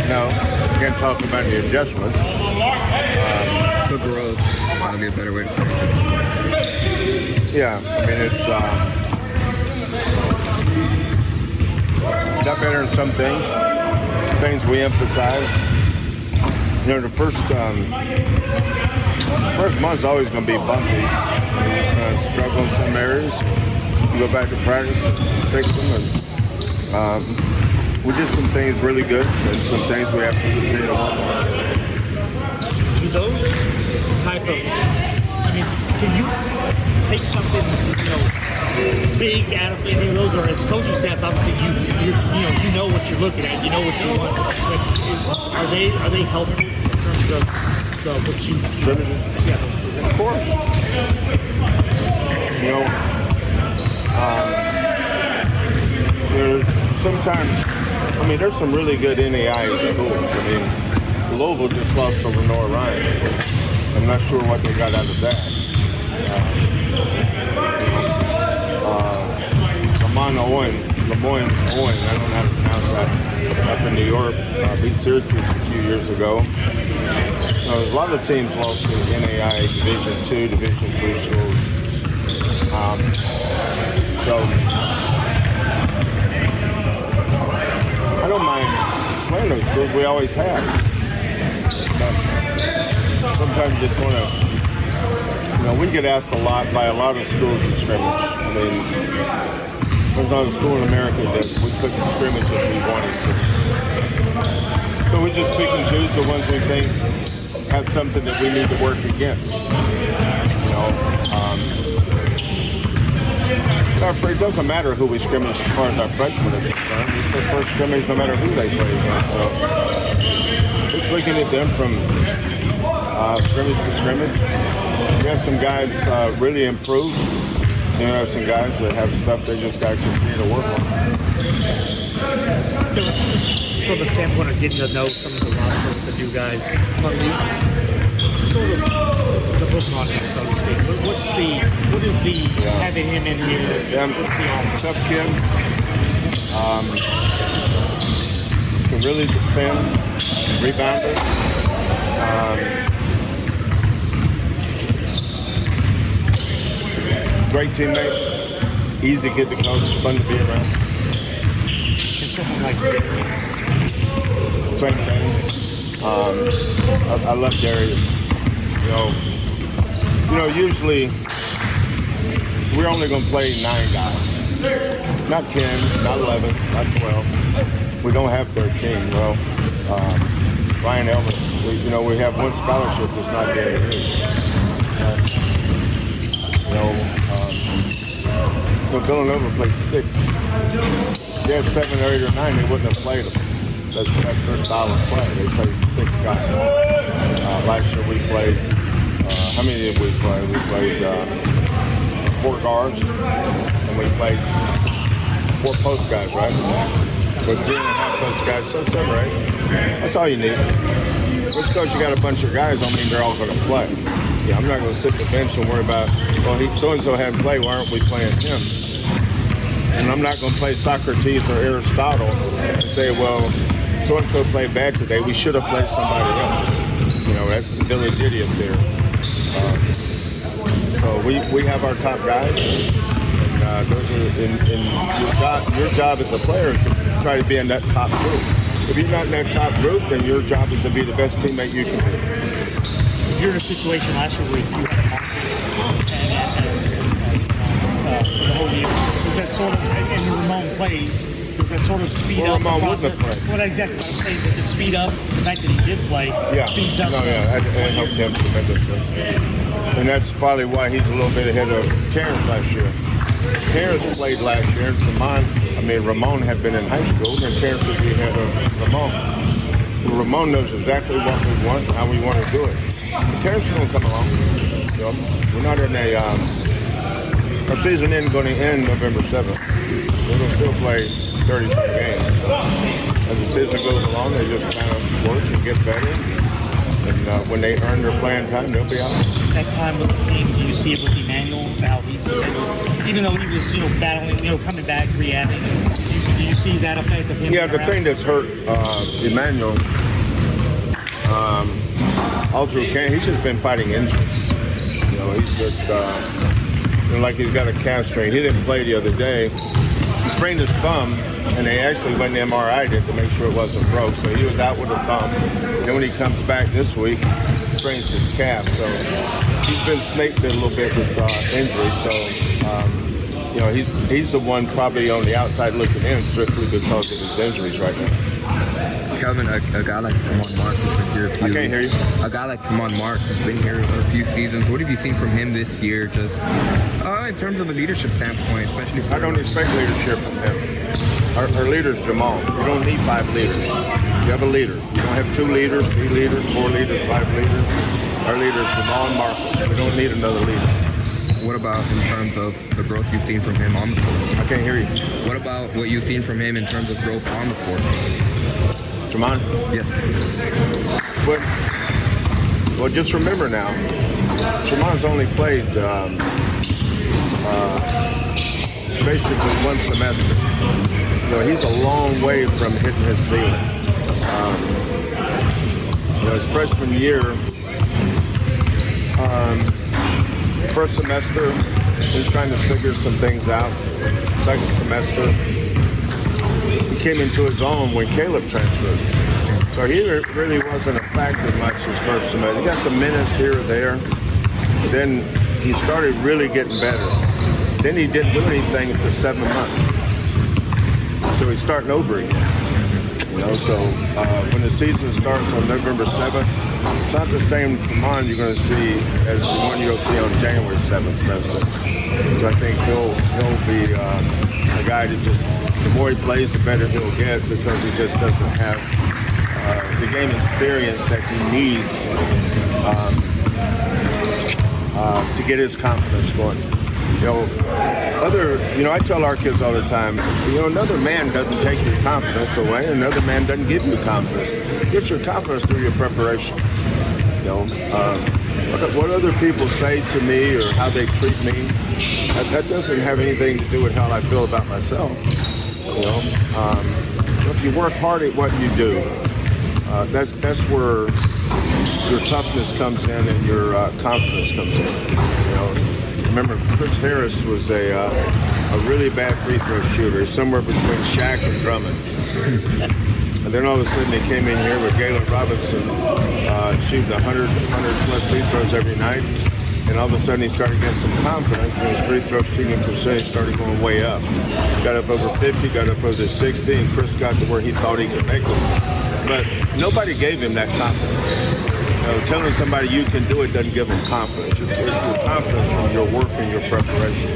No, can't talk about the adjustments. The growth. That'll be a better way to phrase it. Yeah, I mean, it's got better in some things. Things we emphasize. You know, the first month's always going to be bumpy. You're just going to struggle in some areas. You go back to practice, fix them, and we did some things really good, and some things we have to continue to work on. Do those type of, I mean, can you take something, big out of any of those, or as coaching staff, obviously you know what you're looking at, you know what you want. But are they helpful in terms of what you? Yeah, of course. There's sometimes, there's some really good NAI schools. Louisville just lost to Lenore Ryan. I'm not sure what they got out of that. Lemoyne Owen, I don't know how to pronounce that, up in New York, beat Syracuse a few years ago. A lot of teams lost to NAI Division II, Division III schools. So I don't mind playing those schools. We always have. But sometimes you just want to, we get asked a lot by a lot of schools to scrimmage. There's not a school in America that we couldn't scrimmage if we wanted to. So we just pick and choose the ones we think have something that we need to work against. It doesn't matter who we scrimmage as far as our freshmen are concerned. It's their first scrimmage no matter who they play against. So just looking at them from scrimmage to scrimmage. We have some guys really improved. You have some guys that have stuff they just got to continue to work on. From the standpoint of getting to know some of the roster with the new guys, sort of the book roster, so to speak. What is the having him in here? Tough kid. Can really defend, rebounder. Great teammate, easy kid to coach, fun to be around. And something like Darius. Same thing. I love Darius. Usually we're only going to play 9 guys. Not 10, not 11, not 12. We don't have 13. Well, Ryan Elvis, we have one scholarship that's not guaranteed. Villanova played 6. If they had 7 or 8 or 9, they wouldn't have played them. That's their style of play. They played 6 guys. Last year we played, how many did we play? We played 4 guards, and we played 4 post guys, right? With 3.5 post guys, so 7 or 8. That's all you need. Just because you got a bunch of guys don't mean they're all going to play. Yeah, I'm not going to sit the bench and worry about, so-and-so hadn't played, why aren't we playing him? And I'm not going to play Socrates or Aristotle and say, well, so-and-so played bad today, we should have played somebody else. That's the Billy Diddy up there. So we have our top guys, and those are, your job as a player is to try to be in that top group. If you're not in that top group, then your job is to be the best teammate you can be. If you're in a situation last year where you had for the whole year, does that sort of, and Ramon plays, does that sort of speed up Ramon the process? wouldn't have played. What exactly what I'm saying, does it speed up the fact that he did play? Yeah. Speeds up. It helped him tremendously. And that's probably why he's a little bit ahead of Terrence last year. Terrence played last year, and Ramon had been in high school, and Terrence would be ahead of Ramon. Well, Ramon knows exactly what we want and how we want to do it. Terrence will come along. We're not in our season isn't going to end November 7th. We're going to still play 36 games. So as the season goes along, they just kind of work and get better. And when they earn their playing time, they'll be out. That time with the team, do you see it with Emmanuel? How he was able, even though he was, battling, coming back, rehabbing. Do you see that effect of him? Yeah, the thing that's hurt Emmanuel all through camp, he's just been fighting injuries. He's just like he's got a calf strain. He didn't play the other day. He sprained his thumb, and they actually went and MRI'd it to make sure it wasn't broke. So he was out with a thumb. Then when he comes back this week, he sprains his calf. So he's been snaked a little bit with injuries. So he's the one probably on the outside looking in strictly because of his injuries right now. Kelvin, a guy like Jamal Mark has been here a few. I can't hear you. A guy like Jamal Mark has been here a few seasons. What have you seen from him this year, just in terms of a leadership standpoint, especially? I don't expect leadership from him. Our leader's Jamal. You don't need 5 leaders. You have a leader. You don't have 2 leaders, 3 leaders, 4 leaders, 5 leaders. Our leader is Jamal and Marcus. We don't need another leader. What about in terms of the growth you've seen from him on the court? I can't hear you. What about what you've seen from him in terms of growth on the court? Jamal? Yes. Well, just remember now, Jamal's only played basically 1 semester. He's a long way from hitting his ceiling. His freshman year, first semester, he was trying to figure some things out. Second semester, he came into his own when Caleb transferred. So he really wasn't a factor much his first semester. He got some minutes here or there. But then he started really getting better. Then he didn't do anything for 7 months. So he's starting over again. So when the season starts on November 7th, it's not the same command you're going to see as the one you'll see on January 7th, for instance. So I think he'll be a guy that just, the more he plays, the better he'll get because he just doesn't have the game experience that he needs to get his confidence going. I tell our kids all the time, another man doesn't take your confidence away, another man doesn't give you confidence. Get your confidence through your preparation. What other people say to me or how they treat me, that doesn't have anything to do with how I feel about myself. If you work hard at what you do, that's where your toughness comes in and your confidence comes in. Remember, Chris Harris was a really bad free throw shooter, somewhere between Shaq and Drummond. And then all of a sudden he came in here with Galen Robinson shooting 100 plus free throws every night. And all of a sudden he started getting some confidence and his free throw shooting percentage started going way up. Got up over 50, got up over 60, and Chris got to where he thought he could make them. But nobody gave him that confidence. Telling somebody you can do it doesn't give them confidence. It's your confidence from your work and your preparation.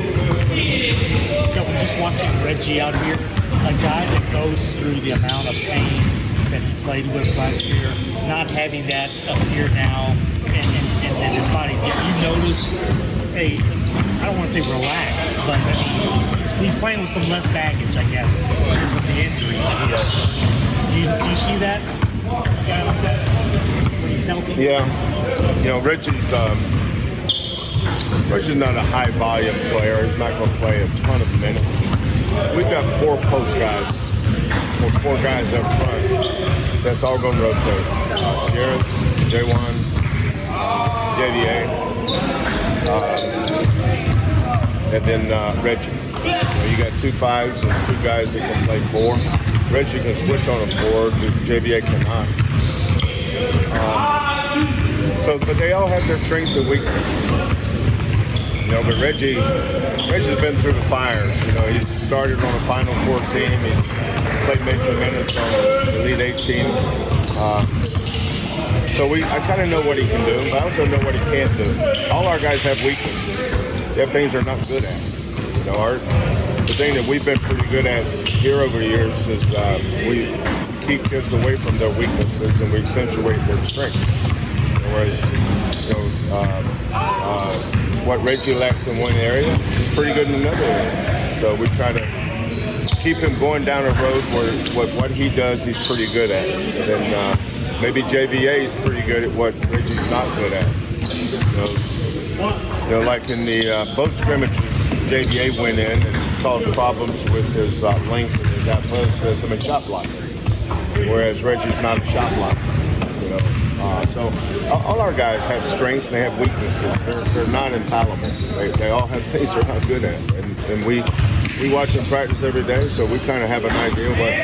We're just watching Reggie out here, a guy that goes through the amount of pain that he played with last year, not having that up here now, and his body. You notice I don't want to say relaxed, but he's playing with some less baggage, I guess, in terms of the injuries that he has. Do you see that? Yeah, Reggie's not a high volume player. He's not going to play a ton of minutes. We've got 4 post guys, or 4 guys up front. That's all going to rotate. Jarris, J1, JDA, and then Reggie. You got 2 5s and 2 guys that can play 4. Reggie can switch on a 4, JDA cannot. But they all have their strengths and weaknesses. But Reggie's been through the fires. He started on a Final Four team. He's played major minutes on the Elite 8 team. I kind of know what he can do, but I also know what he can't do. All our guys have weaknesses. They have things they're not good at. The thing that we've been pretty good at here over the years is we keep kids away from their weaknesses and we accentuate their strengths. Whereas, what Reggie lacks in one area is pretty good in another area. So we try to keep him going down a road where what he does, he's pretty good at. And maybe JVA is pretty good at what Reggie's not good at. Like in the both scrimmages, JVA went in and caused problems with his length and his athleticism and shot blocking, whereas Reggie's not a shot blocker. So all our guys have strengths and they have weaknesses. They're not infallible. They all have things they're not good at, and we watch them practice every day, so we kind of have an idea what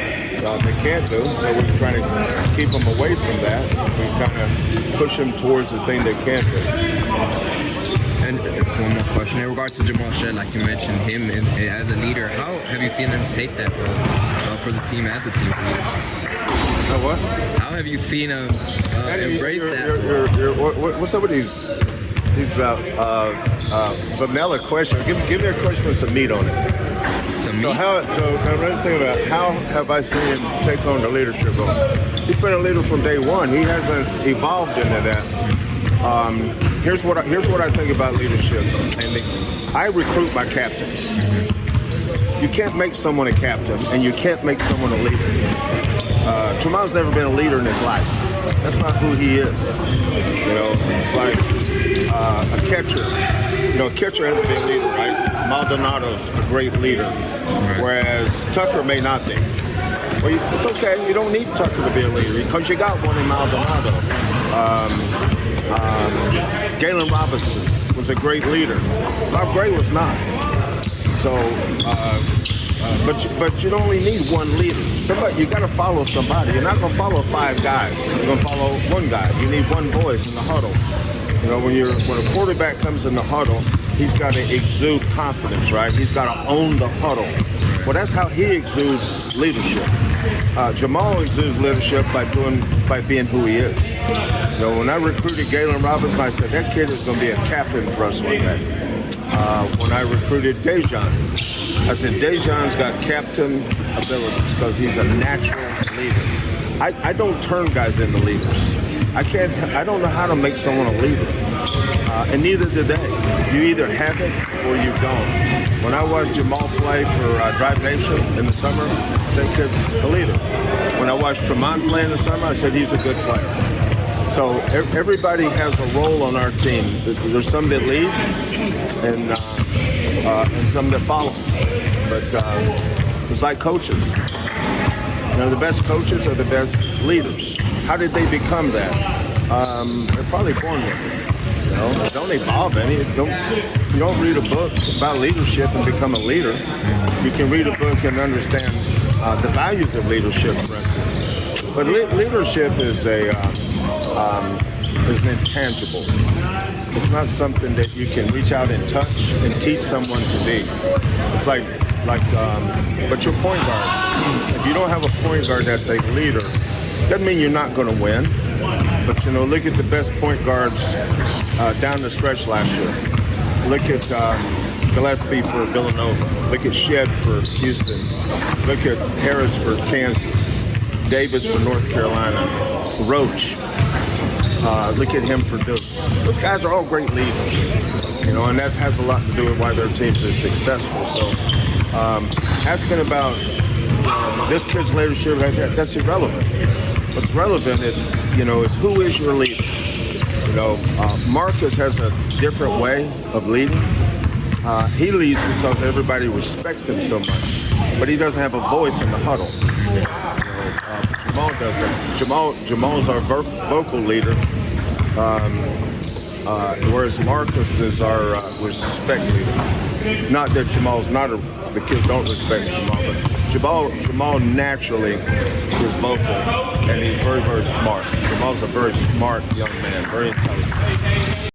they can't do. So we're trying to keep them away from that. We kind of push them towards the thing they can do. And one more question in regard to Jamal Shead, like you mentioned him as a leader. How have you seen him take that for the team as a team leader? What? How have you seen him embrace that? What's up with these vanilla questions? Give me a question with some meat on it. Some meat? So let's think about how have I seen him take on the leadership role? He's been a leader from day one. He hasn't evolved into that. Here's what I think about leadership, Andy. I recruit my captains. You can't make someone a captain, and you can't make someone a leader. Jamal's never been a leader in his life. That's not who he is. It's like a catcher. A catcher has to be a leader, right? Maldonado's a great leader, whereas Tucker may not be. Well, it's okay. You don't need Tucker to be a leader because you got one in Maldonado. Galen Robinson was a great leader. Bob Gray was not. So, but you only need one leader. You got to follow somebody. You're not going to follow 5 guys. You're going to follow one guy. You need one voice in the huddle. When a quarterback comes in the huddle, he's got to exude confidence, right? He's got to own the huddle. Well, that's how he exudes leadership. Jamal exudes leadership by being who he is. When I recruited Galen Robinson, I said that kid is going to be a captain for us one day. When I recruited Dejan, I said Dejan's got captain abilities because he's a natural leader. I don't turn guys into leaders. I don't know how to make someone a leader. And neither do they. You either have it or you don't. When I watched Jamal play for Drive Nation in the summer, I said kid's a leader. When I watched Tremont play in the summer, I said he's a good player. So everybody has a role on our team. There's some that lead and some that follow. But it's like coaches. The best coaches are the best leaders. How did they become that? They're probably born with it. Don't evolve any. You don't read a book about leadership and become a leader. You can read a book and understand the values of leadership, for instance. But leadership is an intangible. It's not something that you can reach out and touch and teach someone to be. It's but your point guard. If you don't have a point guard that's a leader, doesn't mean you're not going to win. But look at the best point guards down the stretch last year. Look at Gillespie for Villanova. Look at Shead for Houston. Look at Harris for Kansas. Davis for North Carolina. Roach. Look at him for Duke. Those guys are all great leaders. And that has a lot to do with why their teams are successful. So asking about this kid's leadership, that's irrelevant. What's relevant is, is who is your leader? Marcus has a different way of leading. He leads because everybody respects him so much, but he doesn't have a voice in the huddle. Jamal doesn't. Jamal's our vocal leader, whereas Marcus is our respect leader. Not that Jamal's the kids don't respect Jamal, but Jamal naturally is vocal, and he's very, very smart. Jamal's a very smart young man, very intelligent.